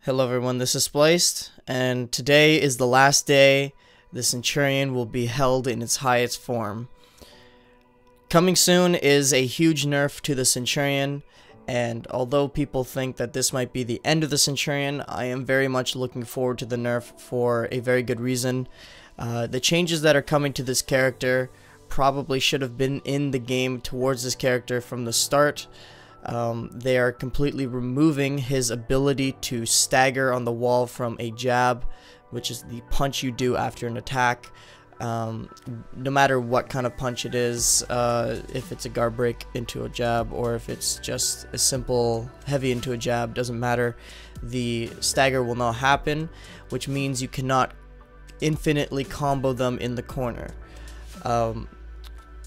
Hello everyone, this is Spliced, and today is the last day the Centurion will be held in its highest form. Coming soon is a huge nerf to the Centurion, and although people think that this might be the end of the Centurion, I am very much looking forward to the nerf for a very good reason. The changes that are coming to this character probably should have been in the game towards this character from the start. They are completely removing his ability to stagger on the wall from a jab, which is the punch you do after an attack. No matter what kind of punch it is, if it's a guard break into a jab or if it's just a simple heavy into a jab, doesn't matter. The stagger will not happen, which means you cannot infinitely combo them in the corner.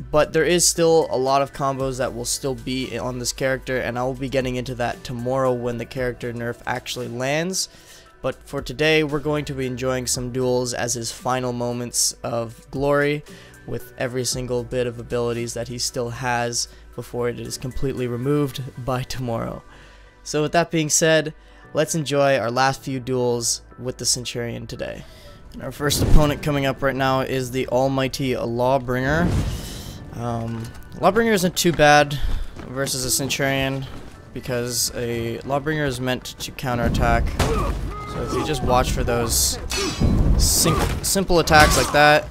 But there is still a lot of combos that will still be on this character, and I will be getting into that tomorrow when the character nerf actually lands. But for today, we're going to be enjoying some duels as his final moments of glory, with every single bit of abilities that he still has before it is completely removed by tomorrow. So with that being said, let's enjoy our last few duels with the Centurion today. And our first opponent coming up right now is the almighty Lawbringer. Lawbringer isn't too bad versus a Centurion because a Lawbringer is meant to counterattack. So if you just watch for those simple attacks like that,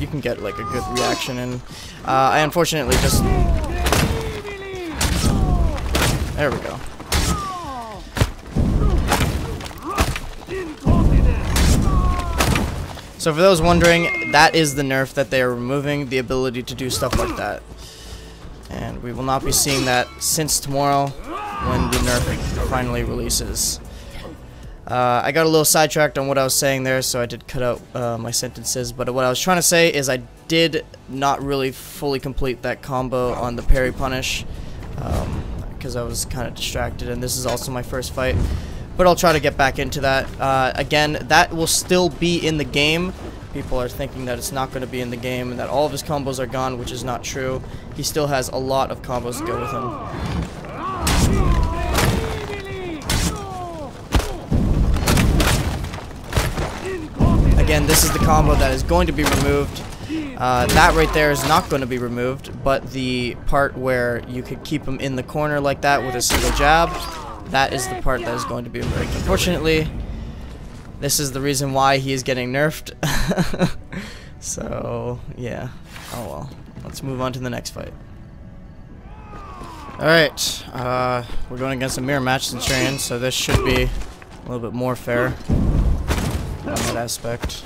you can get like a good reaction. And I unfortunately just there we go. So for those wondering, that is the nerf that they are removing, the ability to do stuff like that. And we will not be seeing that since tomorrow when the nerf finally releases. I got a little sidetracked on what I was saying there, so I did cut out my sentences. But what I was trying to say is I did not really fully complete that combo on the parry punish because I was kind of distracted, and this is also my first fight. But I'll try to get back into that. Again, that will still be in the game. People are thinking that it's not going to be in the game and that all of his combos are gone, which is not true. He still has a lot of combos to go with him. Again, this is the combo that is going to be removed. That right there is not going to be removed, but the part where you could keep him in the corner like that with a single jab, that is the part that is going to be removed. Unfortunately, this is the reason why he is getting nerfed. So, yeah. Oh well. Let's move on to the next fight. Alright. We're going against a mirror match Centurion, so this should be a little bit more fair on that aspect.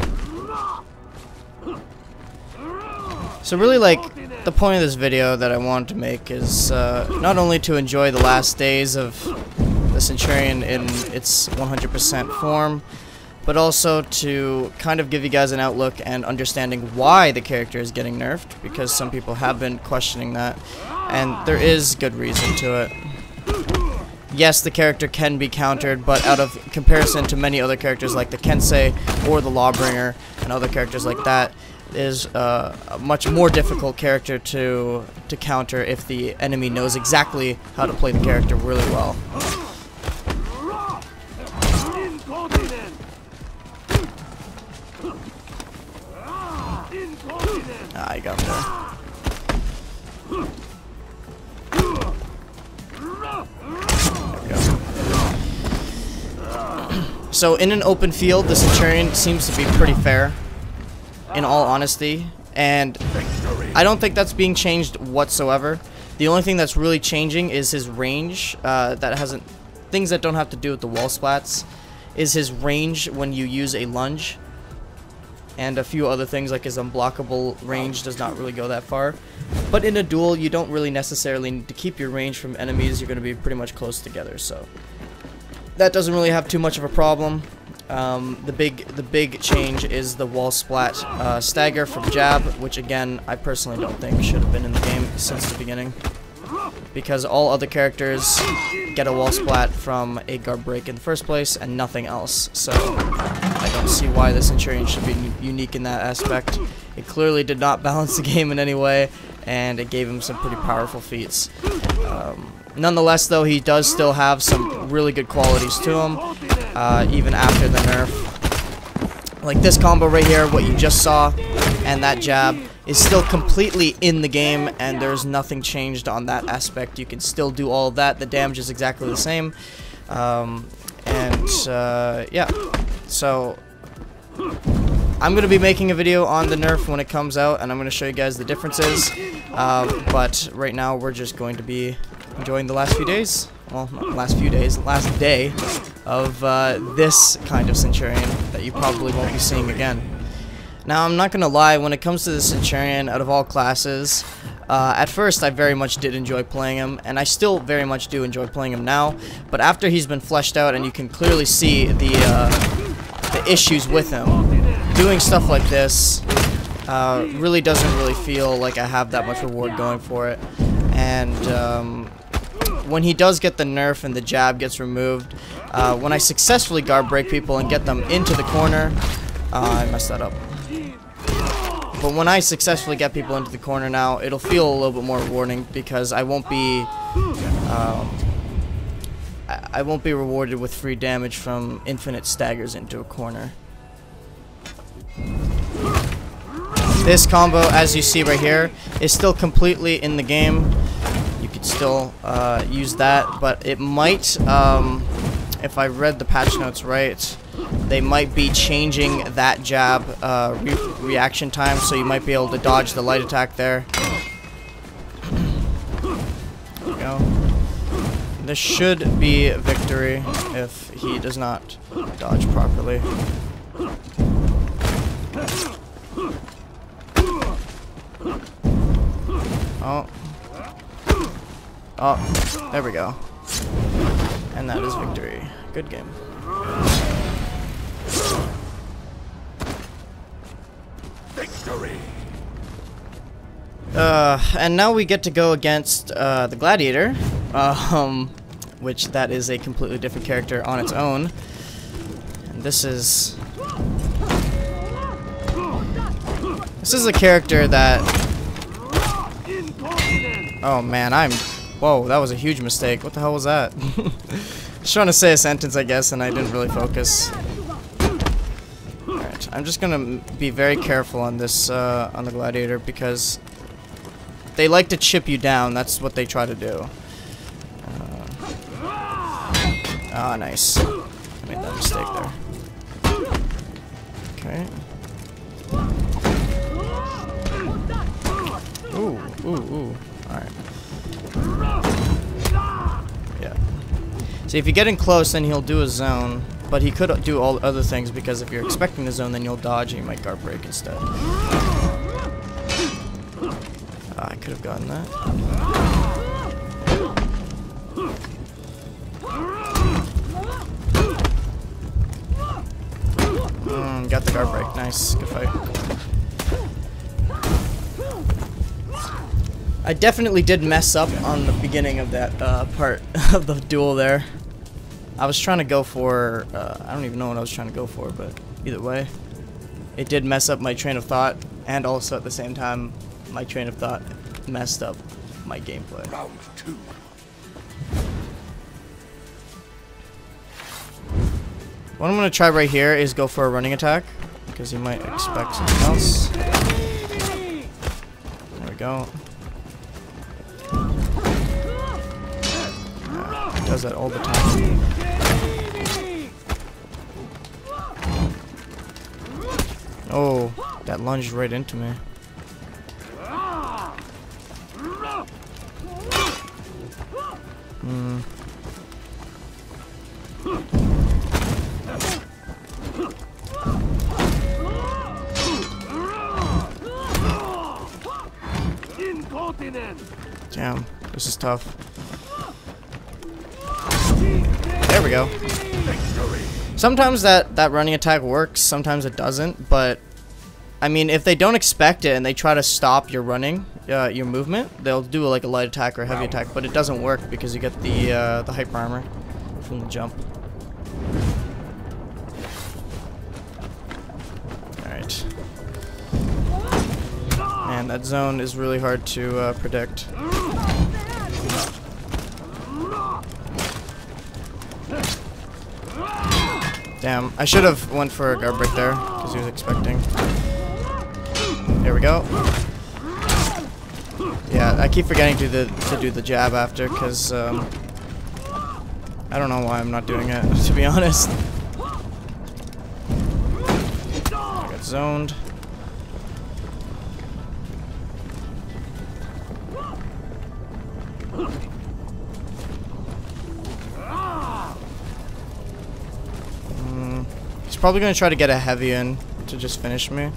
So really, like, the point of this video that I wanted to make is not only to enjoy the last days of the Centurion in its 100% form, but also to kind of give you guys an outlook and understanding why the character is getting nerfed, because some people have been questioning that, and there is good reason to it. Yes, the character can be countered, but out of comparison to many other characters like the Kensei or the Lawbringer and other characters like that, is a much more difficult character to counter if the enemy knows exactly how to play the character really well. Ah, I got there. There we go. So in an open field, the Centurion seems to be pretty fair, in all honesty, and I don't think that's being changed whatsoever. The only thing that's really changing is his range. Things that don't have to do with the wall splats, is his range when you use a lunge, and a few other things like his unblockable range does not really go that far. But in a duel, you don't really necessarily need to keep your range from enemies. You're going to be pretty much close together, so that doesn't really have too much of a problem. The big change is the wall splat stagger from jab, which again I personally don't think should have been in the game since the beginning, because all other characters get a wall splat from a guard break in the first place and nothing else. So I don't see why the Centurion should be unique in that aspect. It clearly did not balance the game in any way, and it gave him some pretty powerful feats. Nonetheless, though, he does still have some really good qualities to him, even after the nerf. Like this combo right here, what you just saw, and that jab is still completely in the game, and there's nothing changed on that aspect. You can still do all of that. The damage is exactly the same. Yeah, so I'm going to be making a video on the nerf when it comes out, and I'm going to show you guys the differences. But right now, we're just going to be enjoying the last few days. Well, not last few days, last day of this kind of Centurion that you probably won't be seeing again. Now, I'm not going to lie, when it comes to the Centurion, out of all classes, at first I very much did enjoy playing him, and I still very much do enjoy playing him now, but after he's been fleshed out and you can clearly see the issues with him, doing stuff like this really doesn't really feel like I have that much reward going for it. And when he does get the nerf and the jab gets removed, when I successfully guard break people and get them into the corner, I messed that up. But when I successfully get people into the corner now, it'll feel a little bit more rewarding because I won't be rewarded with free damage from infinite staggers into a corner. This combo, as you see right here, is still completely in the game. You could still use that, but it might, if I read the patch notes right, they might be changing that jab reaction time, so you might be able to dodge the light attack there. There we go. This should be a victory if he does not dodge properly. Oh. Oh, there we go. And that is victory. Good game. Victory. And now we get to go against the Gladiator, which that is a completely different character on its own. And this is a character that, oh man, whoa, that was a huge mistake. What the hell was that? Just trying to say a sentence, I guess, and I didn't really focus. Alright, I'm just gonna be very careful on this, on the Gladiator, because they like to chip you down. That's what they try to do. Ah, nice. I made that mistake there. Okay. Ooh. Alright. Yeah. See, if you get in close, then he'll do a zone, but he could do all other things, because if you're expecting a zone, then you'll dodge and you might guard break instead. I could have gotten that. Got the guard break. Nice. Good fight. I definitely did mess up on the beginning of that part of the duel there. I was trying to go for, I don't even know what I was trying to go for, but either way, it did mess up my train of thought, and also at the same time, my train of thought messed up my gameplay. Round 2. What I'm going to try right here is go for a running attack, because you might expect something else. There we go. He does that all the time. Oh, that lunged right into me. Damn, this is tough. There we go. Sometimes that running attack works, sometimes it doesn't, but I mean, if they don't expect it and they try to stop your running, your movement, they'll do like a light attack or a heavy attack, but it doesn't work because you get the hyper armor from the jump. Alright. Man, that zone is really hard to predict. Damn, I should have went for a guard break there, because he was expecting. There we go. Yeah, I keep forgetting to do the jab after, because I don't know why I'm not doing it, to be honest. I got zoned. He's probably going to try to get a heavy in to just finish me.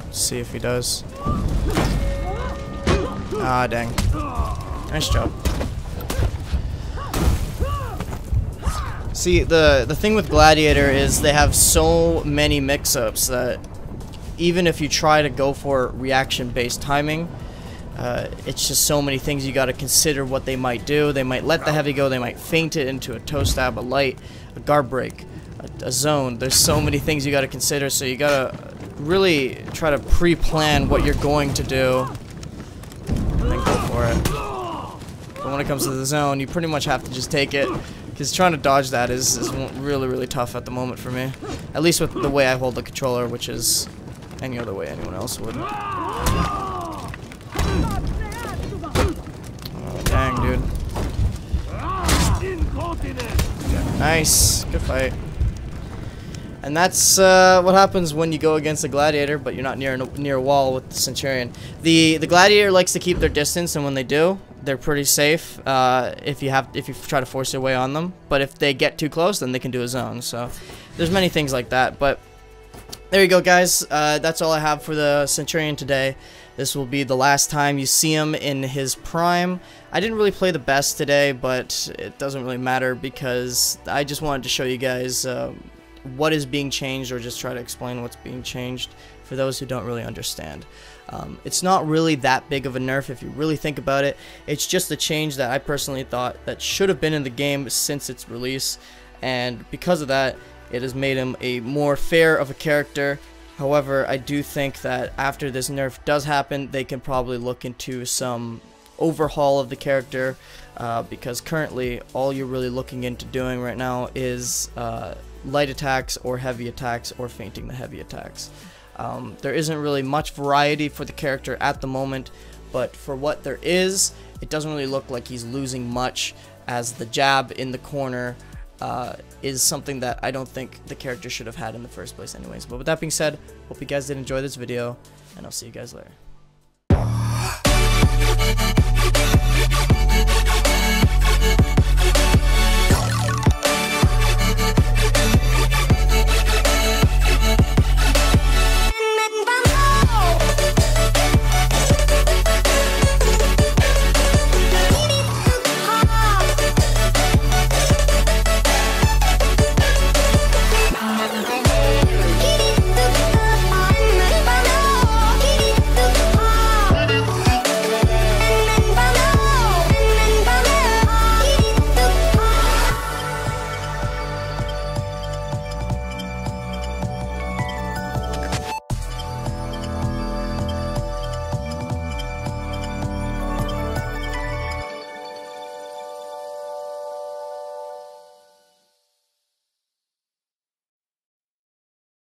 Let's see if he does. Ah, dang. Nice job. See, the thing with Gladiator is they have so many mix-ups that even if you try to go for reaction-based timing, it's just so many things you got to consider what they might do. They might let the heavy go, they might feint it into a toe stab, a light, a guard break, a zone. There's so many things you got to consider, so you got to really try to pre-plan what you're going to do and then go for it. But when it comes to the zone, you pretty much have to just take it, because trying to dodge that is really, really tough at the moment for me. At least with the way I hold the controller, which is any other way anyone else would. Dang, dude. Nice. Good fight. And that's what happens when you go against a Gladiator, but you're not near a wall with the Centurion. The Gladiator likes to keep their distance, and when they do, they're pretty safe if you try to force your way on them. But if they get too close, then they can do a zone. So there's many things like that. But there you go, guys. That's all I have for the Centurion today. This will be the last time you see him in his prime. I didn't really play the best today, but it doesn't really matter because I just wanted to show you guys what is being changed, or just try to explain what's being changed for those who don't really understand. It's not really that big of a nerf if you really think about it. It's just a change that I personally thought that should have been in the game since its release, and because of that, it has made him a more fair of a character. However, I do think that after this nerf does happen, they can probably look into some overhaul of the character, because currently all you're really looking into doing right now is light attacks or heavy attacks, or feinting the heavy attacks. There isn't really much variety for the character at the moment, but for what there is, it doesn't really look like he's losing much, as the jab in the corner is something that I don't think the character should have had in the first place anyways. But with that being said, hope you guys did enjoy this video, and I'll see you guys later.